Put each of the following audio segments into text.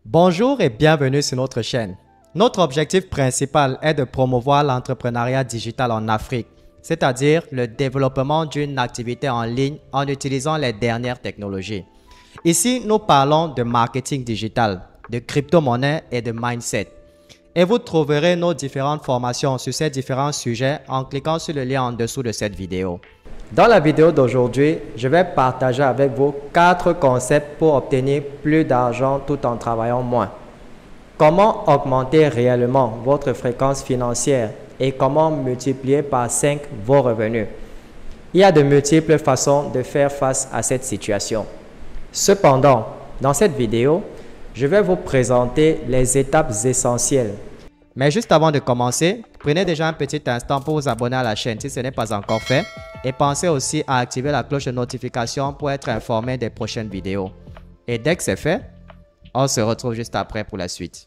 Bonjour et bienvenue sur notre chaîne. Notre objectif principal est de promouvoir l'entrepreneuriat digital en Afrique, c'est-à-dire le développement d'une activité en ligne en utilisant les dernières technologies. Ici, nous parlons de marketing digital, de crypto-monnaie et de mindset. Et vous trouverez nos différentes formations sur ces différents sujets en cliquant sur le lien en dessous de cette vidéo. Dans la vidéo d'aujourd'hui, je vais partager avec vous 4 concepts pour obtenir plus d'argent tout en travaillant moins. Comment augmenter réellement votre fréquence financière et comment multiplier par 5 vos revenus. Il y a de multiples façons de faire face à cette situation. Cependant, dans cette vidéo, je vais vous présenter les étapes essentielles. Mais juste avant de commencer, prenez déjà un petit instant pour vous abonner à la chaîne si ce n'est pas encore fait et pensez aussi à activer la cloche de notification pour être informé des prochaines vidéos. Et dès que c'est fait, on se retrouve juste après pour la suite.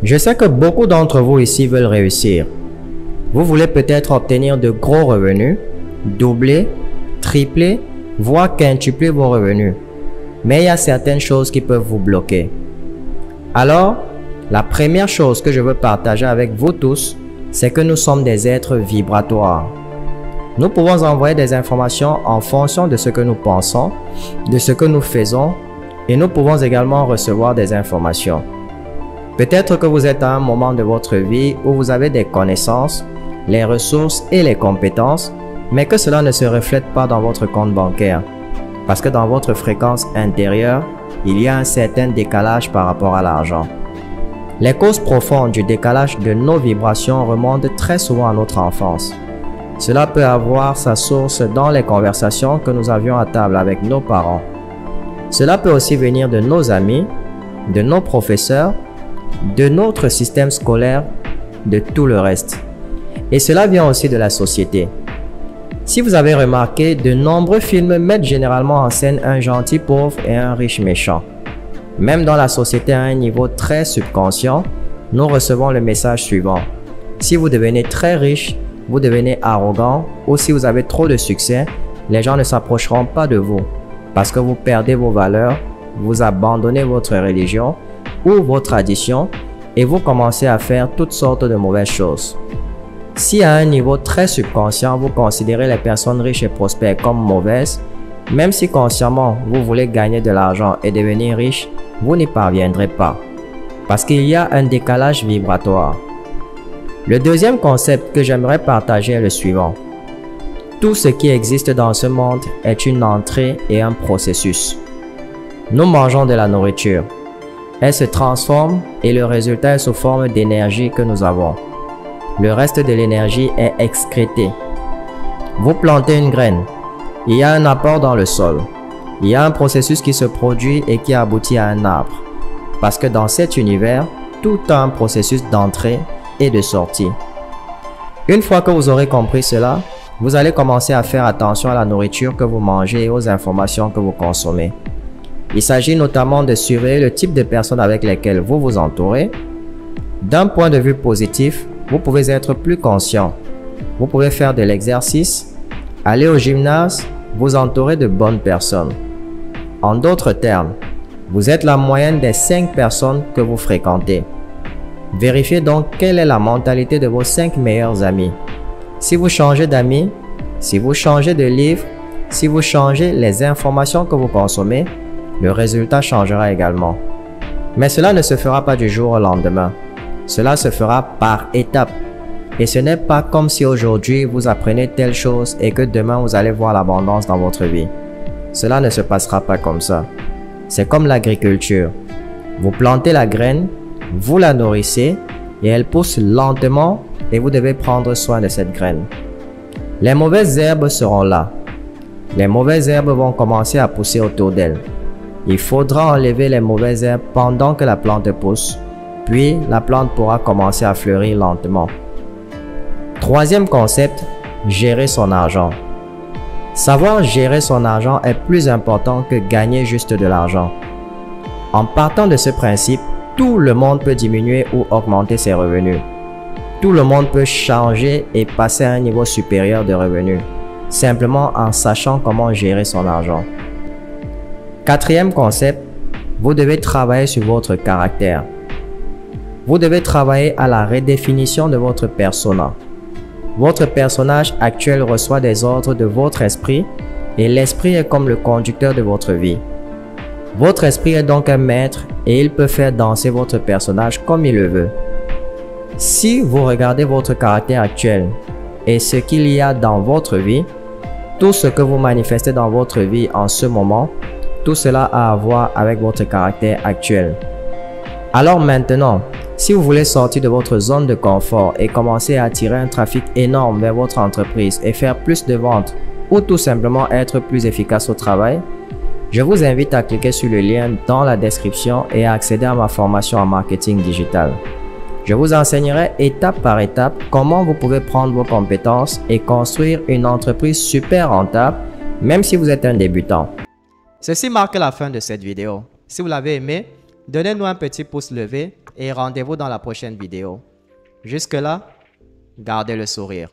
Je sais que beaucoup d'entre vous ici veulent réussir. Vous voulez peut-être obtenir de gros revenus, doubler, tripler, voire quintupler vos revenus. Mais il y a certaines choses qui peuvent vous bloquer. Alors, la première chose que je veux partager avec vous tous, c'est que nous sommes des êtres vibratoires. Nous pouvons envoyer des informations en fonction de ce que nous pensons, de ce que nous faisons, et nous pouvons également recevoir des informations. Peut-être que vous êtes à un moment de votre vie où vous avez des connaissances, les ressources et les compétences, mais que cela ne se reflète pas dans votre compte bancaire. Parce que dans votre fréquence intérieure, il y a un certain décalage par rapport à l'argent. Les causes profondes du décalage de nos vibrations remontent très souvent à notre enfance. Cela peut avoir sa source dans les conversations que nous avions à table avec nos parents. Cela peut aussi venir de nos amis, de nos professeurs, de notre système scolaire, de tout le reste. Et cela vient aussi de la société. Si vous avez remarqué, de nombreux films mettent généralement en scène un gentil pauvre et un riche méchant. Même dans la société à un niveau très subconscient, nous recevons le message suivant. Si vous devenez très riche, vous devenez arrogant, ou si vous avez trop de succès, les gens ne s'approcheront pas de vous parce que vous perdez vos valeurs, vous abandonnez votre religion ou vos traditions et vous commencez à faire toutes sortes de mauvaises choses. Si à un niveau très subconscient, vous considérez les personnes riches et prospères comme mauvaises, même si consciemment vous voulez gagner de l'argent et devenir riche, vous n'y parviendrez pas. Parce qu'il y a un décalage vibratoire. Le deuxième concept que j'aimerais partager est le suivant. Tout ce qui existe dans ce monde est une entrée et un processus. Nous mangeons de la nourriture. Elle se transforme et le résultat est sous forme d'énergie que nous avons. Le reste de l'énergie est excrété. Vous plantez une graine. Il y a un apport dans le sol. Il y a un processus qui se produit et qui aboutit à un arbre. Parce que dans cet univers, tout a un processus d'entrée et de sortie. Une fois que vous aurez compris cela, vous allez commencer à faire attention à la nourriture que vous mangez et aux informations que vous consommez. Il s'agit notamment de surveiller le type de personnes avec lesquelles vous vous entourez. D'un point de vue positif, vous pouvez être plus conscient. Vous pouvez faire de l'exercice, aller au gymnase, vous entourer de bonnes personnes. En d'autres termes, vous êtes la moyenne des 5 personnes que vous fréquentez. Vérifiez donc quelle est la mentalité de vos 5 meilleurs amis. Si vous changez d'amis, si vous changez de livre, si vous changez les informations que vous consommez, le résultat changera également. Mais cela ne se fera pas du jour au lendemain. Cela se fera par étapes. Et ce n'est pas comme si aujourd'hui vous apprenez telle chose et que demain vous allez voir l'abondance dans votre vie. Cela ne se passera pas comme ça. C'est comme l'agriculture. Vous plantez la graine, vous la nourrissez et elle pousse lentement et vous devez prendre soin de cette graine. Les mauvaises herbes seront là. Les mauvaises herbes vont commencer à pousser autour d'elle. Il faudra enlever les mauvaises herbes pendant que la plante pousse, puis la plante pourra commencer à fleurir lentement. Troisième concept, gérer son argent. Savoir gérer son argent est plus important que gagner juste de l'argent. En partant de ce principe, tout le monde peut diminuer ou augmenter ses revenus. Tout le monde peut changer et passer à un niveau supérieur de revenus, simplement en sachant comment gérer son argent. Quatrième concept, vous devez travailler sur votre caractère. Vous devez travailler à la redéfinition de votre persona. Votre personnage actuel reçoit des ordres de votre esprit et l'esprit est comme le conducteur de votre vie. Votre esprit est donc un maître et il peut faire danser votre personnage comme il le veut. Si vous regardez votre caractère actuel et ce qu'il y a dans votre vie, tout ce que vous manifestez dans votre vie en ce moment, tout cela a à voir avec votre caractère actuel. Alors maintenant, si vous voulez sortir de votre zone de confort et commencer à attirer un trafic énorme vers votre entreprise et faire plus de ventes ou tout simplement être plus efficace au travail, je vous invite à cliquer sur le lien dans la description et à accéder à ma formation en marketing digital. Je vous enseignerai étape par étape comment vous pouvez prendre vos compétences et construire une entreprise super rentable, même si vous êtes un débutant. Ceci marque la fin de cette vidéo. Si vous l'avez aimé, donnez-nous un petit pouce levé et rendez-vous dans la prochaine vidéo. Jusque-là, gardez le sourire.